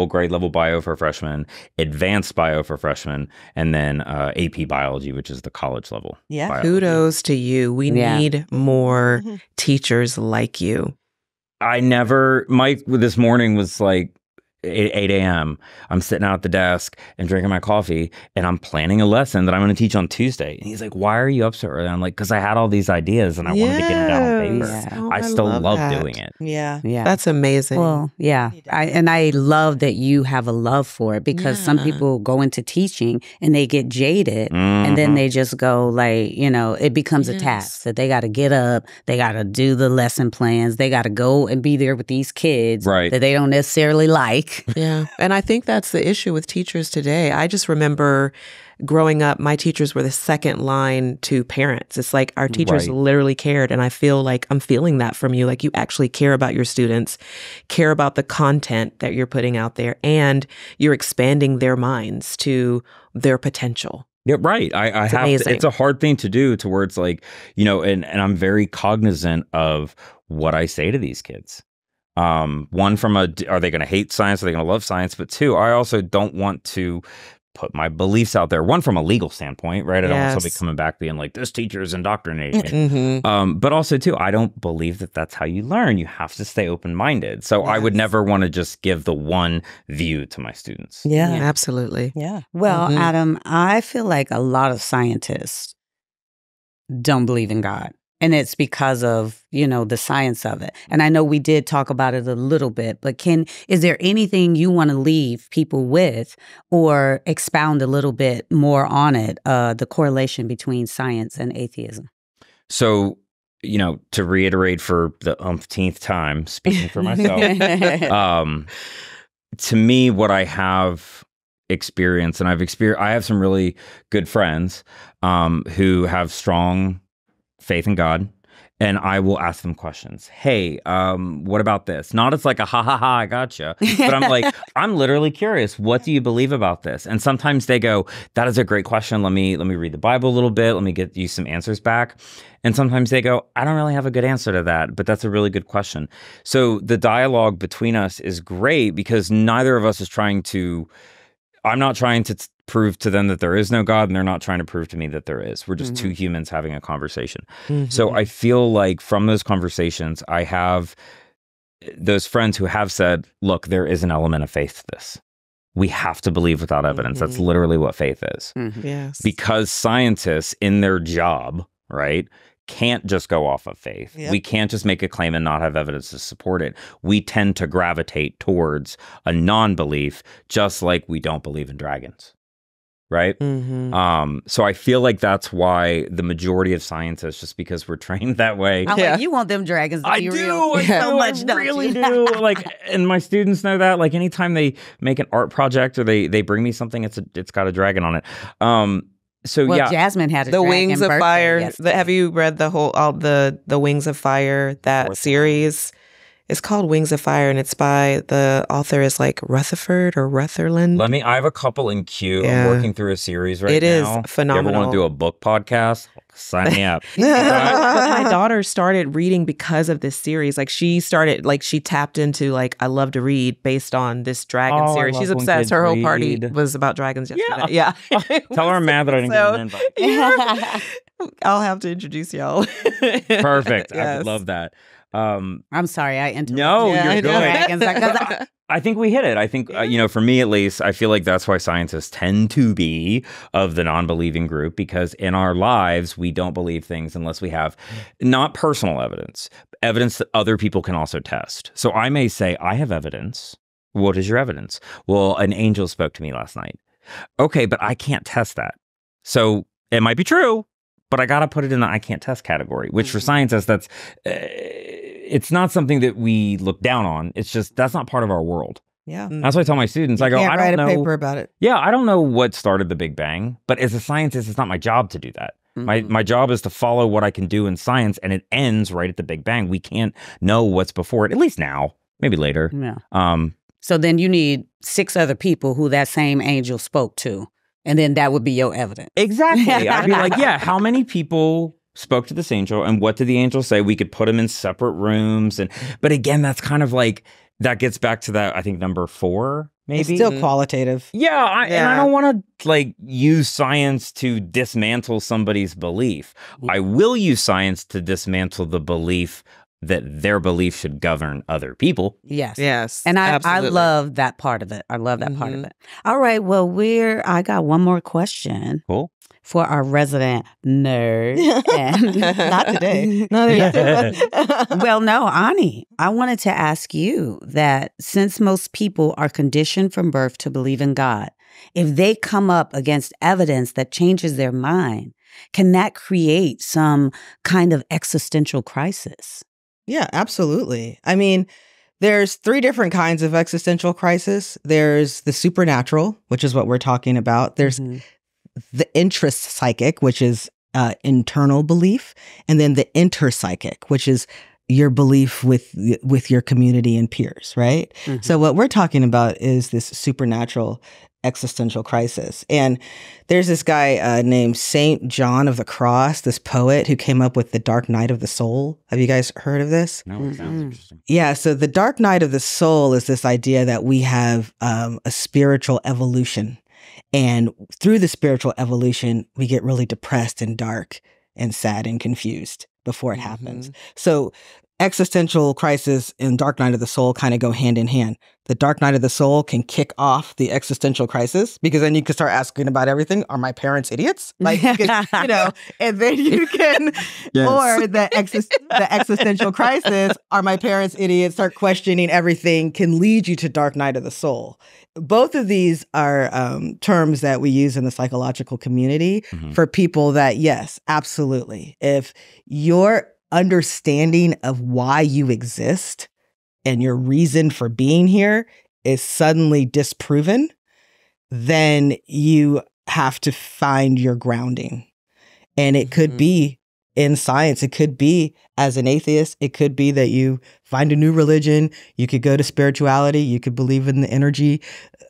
grade level bio for freshmen, advanced bio for freshmen, and then AP biology, which is the college level. Yeah. biology. Kudos to you. We need more teachers like you. This morning was like 8 a.m. I'm sitting out at the desk and drinking my coffee, and I'm planning a lesson that I'm going to teach on Tuesday. And he's like, why are you up so early? I'm like, because I had all these ideas and I wanted to get them down on paper. Yeah. Oh, I still love doing it. Yeah. That's amazing. Well, yeah. I love that you have a love for it, because some people go into teaching and they get jaded and then they just go like, you know, it becomes a task that they got to get up, they got to do the lesson plans, they got to go and be there with these kids that they don't necessarily like. Yeah. And I think that's the issue with teachers today. I just remember growing up, my teachers were the second line to parents. It's like our teachers literally cared. And I feel like I'm feeling that from you. Like, you actually care about your students, care about the content that you're putting out there, and you're expanding their minds to their potential. Yeah, right. I have to, it's a hard thing to do towards, like, you know, and I'm very cognizant of what I say to these kids. One, from are they going to hate science? Are they going to love science? But two, I also don't want to put my beliefs out there. One, from a legal standpoint, right? I don't want somebody coming back being like, this teacher is indoctrinating me. But also, too, I don't believe that that's how you learn. You have to stay open-minded. So I would never want to just give the one view to my students. Yeah, absolutely. Yeah. Well, Adam, I feel like a lot of scientists don't believe in God. And it's because of, you know, the science of it. And I know we did talk about it a little bit, but is there anything you want to leave people with, or expound a little bit more on it, the correlation between science and atheism? So, you know, to reiterate for the umpteenth time, speaking for myself, to me, what I have experienced, and I have some really good friends who have strong faith in God, and I will ask them questions. Hey, what about this? Not as like a ha ha ha, I gotcha. But I'm like, I'm literally curious. What do you believe about this? And sometimes they go, that is a great question. Let me read the Bible a little bit. Let me get you some answers back. And sometimes they go, I don't really have a good answer to that, but that's a really good question. So the dialogue between us is great, because neither of us is I'm not trying to prove to them that there is no God, and they're not trying to prove to me that there is. We're just two humans having a conversation. So I feel like from those conversations, I have those friends who have said, look, there is an element of faith to this. We have to believe without evidence. That's literally what faith is. Yes. Because scientists in their job, right, can't just go off of faith. We can't just make a claim and not have evidence to support it. We tend to gravitate towards a non-belief, just like we don't believe in dragons. Right? So I feel like that's why the majority of scientists, just because we're trained that way. I'm like, you want them dragons to be real so much, I really do. Like, and my students know that. Like, anytime they make an art project or they bring me something, it's got a dragon on it. So Well, yeah, Jasmine had a The dragon Wings of birthday Fire. yesterday. Have you read the Wings of Fire, that Fourth series? It's called Wings of Fire, and it's by the author is like Rutherford or Rutherland. I have a couple in queue. Yeah. I'm working through a series right It is now. phenomenal. You ever want to do a book podcast? Sign me up. But my daughter started reading because of this series. Like she tapped into like, I love to read based on this dragon Oh, I series. love She's when obsessed. kids Her whole party read. was about dragons yesterday. Yeah. Tell her I'm mad that I didn't get an invite. Yeah. I'll have to introduce y'all. Perfect. I Yes. would love that. I'm sorry, I interrupted. No, Yeah, I you're know. Dragons, good. 'cause I think we hit it. I think, for me at least, I feel like that's why scientists tend to be of the non-believing group, because in our lives, we don't believe things unless we have not personal evidence that other people can also test. So I may say, I have evidence. What is your evidence? Well, an angel spoke to me last night. Okay, but I can't test that. So it might be true, but I got to put it in the I can't test category, which for scientists, that's it's not something that we look down on. It's just that's not part of our world. Yeah. That's what I tell my students. I go, Can't I write don't a know. paper about it. Yeah, I don't know what started the Big Bang, but as a scientist, it's not my job to do that. My job is to follow what I can do in science, and it ends right at the Big Bang. We can't know what's before it, at least now, maybe later. Yeah. So then you need 6 other people who that same angel spoke to, and then that would be your evidence. Exactly. I'd be like, how many people spoke to this angel, and what did the angel say? We could put them in separate rooms, but again, that's kind of like that gets back to that. I think number 4, maybe. It's still qualitative. Yeah, and I don't want to like use science to dismantle somebody's belief. I will use science to dismantle the belief that their belief should govern other people. Yes. Yes. And I absolutely. love that part of it. I love that part of it. All right. Well, I got one more question. Cool. For our resident nerd. Not today. Well, no, Ani, I wanted to ask you that since most people are conditioned from birth to believe in God, if they come up against evidence that changes their mind, can that create some kind of existential crisis? Yeah, absolutely. I mean, there's 3 different kinds of existential crisis. There's the supernatural, which is what we're talking about. There's the intrapsychic, which is internal belief, and then the interpsychic, which is your belief with your community and peers, right? So what we're talking about is this supernatural existential crisis. And there's this guy named Saint John of the Cross, this poet who came up with the Dark Night of the Soul. Have you guys heard of this? No, it sounds interesting. Yeah, so the Dark Night of the Soul is this idea that we have a spiritual evolution. And through the spiritual evolution, we get really depressed and dark and sad and confused before it happens. So existential crisis and Dark Night of the Soul kind of go hand in hand. The Dark Night of the Soul can kick off the existential crisis, because then you can start asking about everything. Are my parents idiots? Like, and then you can, or the existential crisis, are my parents idiots? Start questioning everything, can lead you to Dark Night of the Soul. Both of these are terms that we use in the psychological community for people that, yes, absolutely. If your understanding of why you exist and your reason for being here is suddenly disproven, then you have to find your grounding. And it could be in science. It could be as an atheist. It could be that you find a new religion. You could go to spirituality. You could believe in the energy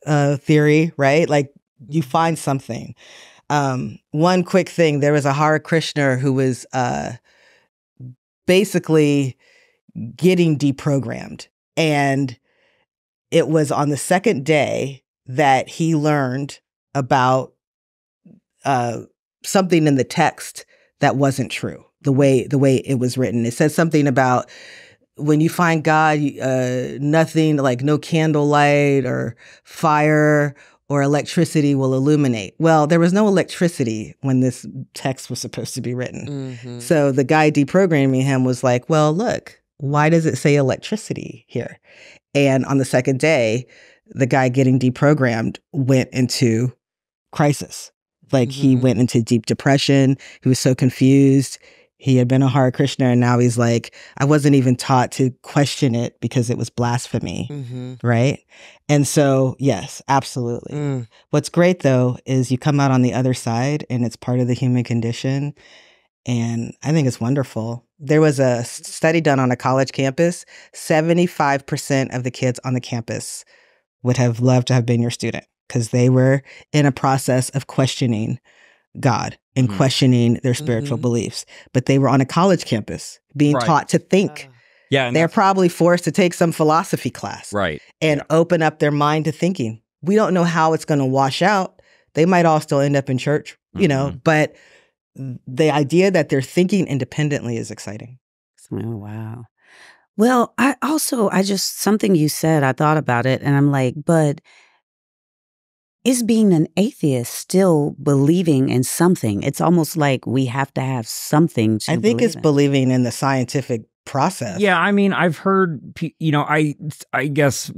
theory, right? Like you find something. One quick thing, there was a Hare Krishna who was basically getting deprogrammed. And it was on the second day that he learned about something in the text that wasn't true, the way it was written. It says something about when you find God, nothing like no candlelight or fire or electricity will illuminate. Well, there was no electricity when this text was supposed to be written. So the guy deprogramming him was like, well, look, why does it say electricity here? And on the second day, the guy getting deprogrammed went into crisis. Like he went into deep depression. He was so confused. He had been a hard Krishna, and now he's like, I wasn't even taught to question it because it was blasphemy, right? And so, yes, absolutely. What's great, though, is you come out on the other side, and it's part of the human condition, and I think it's wonderful. There was a study done on a college campus. 75% of the kids on the campus would have loved to have been your student because they were in a process of questioning God and questioning their spiritual beliefs. But they were on a college campus being taught to think. Yeah, they're probably forced to take some philosophy class. Right. And open up their mind to thinking. We don't know how it's going to wash out. They might all still end up in church, you know, but the idea that they're thinking independently is exciting. Oh, wow. Well, I just, something you said, I thought about it and I'm like, but is being an atheist still believing in something? It's almost like we have to have something to I think it's in. believing in the scientific process. Yeah, I mean, I've heard, you know, I guess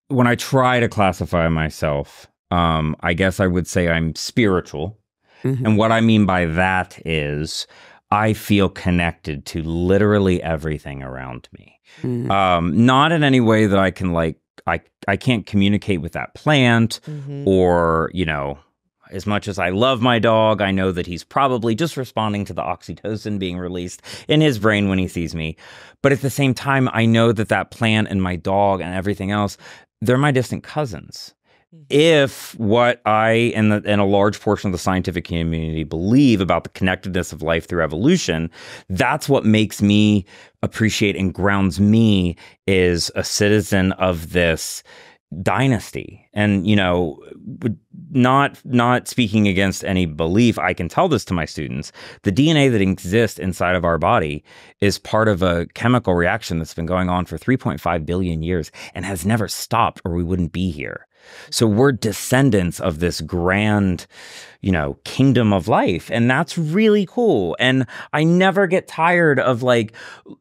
when I try to classify myself, I guess I would say I'm spiritual. And what I mean by that is I feel connected to literally everything around me. Not in any way that I can like, I can't communicate with that plant or, you know, as much as I love my dog, I know that he's probably just responding to the oxytocin being released in his brain when he sees me. But at the same time, I know that that plant and my dog and everything else, they're my distant cousins. If what I and a large portion of the scientific community believe about the connectedness of life through evolution, that's what makes me appreciate and grounds me as a citizen of this dynasty. And, you know, not speaking against any belief, I can tell this to my students. The DNA that exists inside of our body is part of a chemical reaction that's been going on for 3.5 billion years and has never stopped, or we wouldn't be here. So we're descendants of this grand, you know, kingdom of life. And that's really cool. And I never get tired of like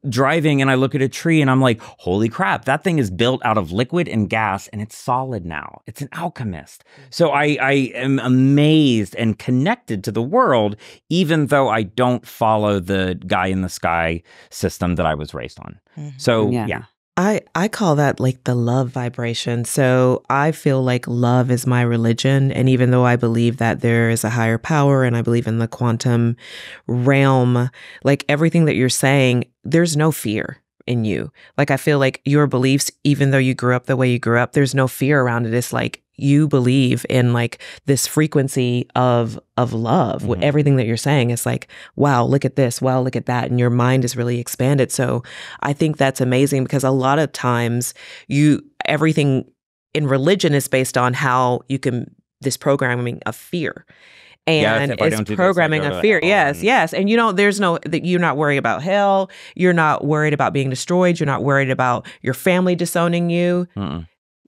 driving and I look at a tree and I'm like, holy crap, that thing is built out of liquid and gas and it's solid now. It's an alchemist. So I am amazed and connected to the world, even though I don't follow the guy in the sky system that I was raised on. So yeah. I call that like the love vibration. So I feel like love is my religion. And even though I believe that there is a higher power and I believe in the quantum realm, like everything that you're saying, there's no fear in you. Like I feel like your beliefs, even though you grew up the way you grew up, there's no fear around it. It's like you believe in like this frequency of love. With everything that you're saying, it's like, wow, look at this, wow, look at that. And your mind is really expanded. So I think that's amazing because a lot of times everything in religion is based on how you can, this programming of fear. And it's programming of fear. Yes. And you know, you're not worried about hell. You're not worried about being destroyed. You're not worried about your family disowning you.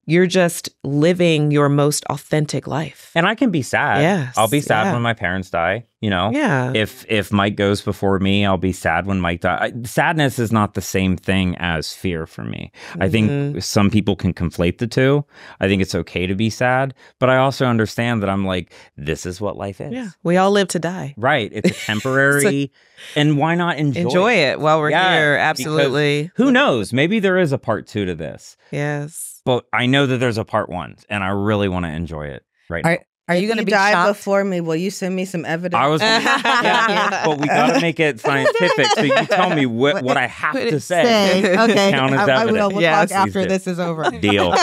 You're just living your most authentic life. And I can be sad. Yes. I'll be sad when my parents die, you know? Yeah. If Mike goes before me, I'll be sad when Mike dies. Sadness is not the same thing as fear for me. I think some people can conflate the two. I think it's okay to be sad, but I also understand that I'm like, this is what life is. Yeah. We all live to die. Right. It's a temporary, and why not enjoy it while we're here? Absolutely. Who knows? Maybe there is a part 2 to this. Yes. But I know that there's a part 1, and I really want to enjoy it right now. Are you going to be die shocked? before me? Will you send me some evidence? I was, but we got to make it scientific. So you tell me what I have to say. Okay, count as I will. evidence. We'll talk after this is over. Deal.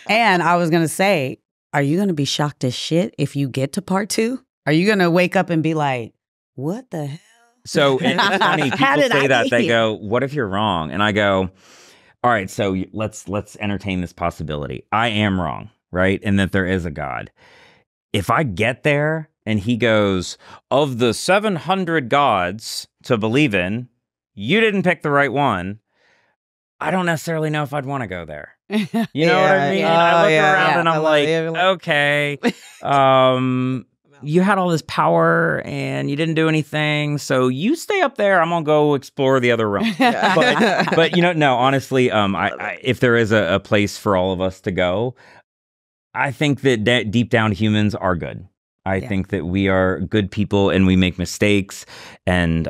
And I was going to say, are you going to be shocked as shit if you get to part 2? Are you going to wake up and be like, what the hell? So it's funny. People say that. They go, what if you're wrong? And I go, all right, so let's entertain this possibility. I am wrong, right? And that there is a God. If I get there and he goes, of the 700 gods to believe in, you didn't pick the right one, I don't necessarily know if I'd want to go there. You know what I mean? I look around and I'm like, okay, you had all this power and you didn't do anything, so you stay up there. I'm gonna go explore the other realm. But you know, no, honestly, if there is a place for all of us to go, I think that deep down humans are good. I think that we are good people and we make mistakes. And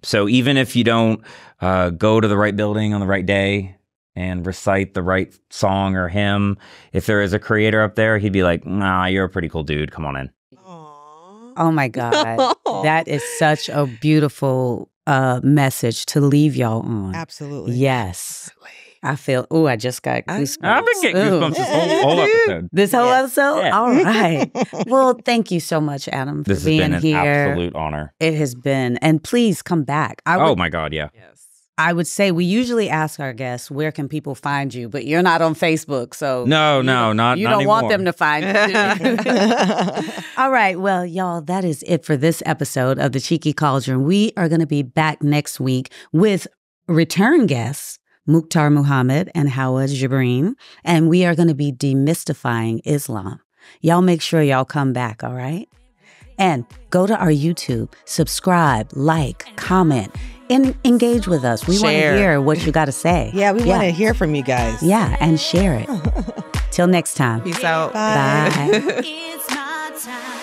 so even if you don't go to the right building on the right day and recite the right song or hymn, if there is a creator up there, he'd be like, nah, you're a pretty cool dude. Come on in. Oh my God. That is such a beautiful message to leave y'all on. Absolutely. Yes. I feel, I just got goosebumps. I've been getting goosebumps this whole episode. This whole episode? Yeah. All right. Well, thank you so much, Adam, for being This has been here. an absolute honor. It has been. And please come back. Oh my God, yeah. Yes. I would say we usually ask our guests, where can people find you? But you're not on Facebook, so No, you not don't want anymore. them to find you. All right, well, y'all, that is it for this episode of The Cheeky Cauldron. We are going to be back next week with return guests, Mukhtar Muhammad and Hawwa Jibrin, and we are going to be demystifying Islam. Y'all make sure y'all come back, all right? And go to our YouTube, subscribe, like, comment, and engage with us. We want to Share. hear what you got to say. Yeah, we want to hear from you guys. Yeah, and share it. Till next time. Peace out. Bye. It's my time.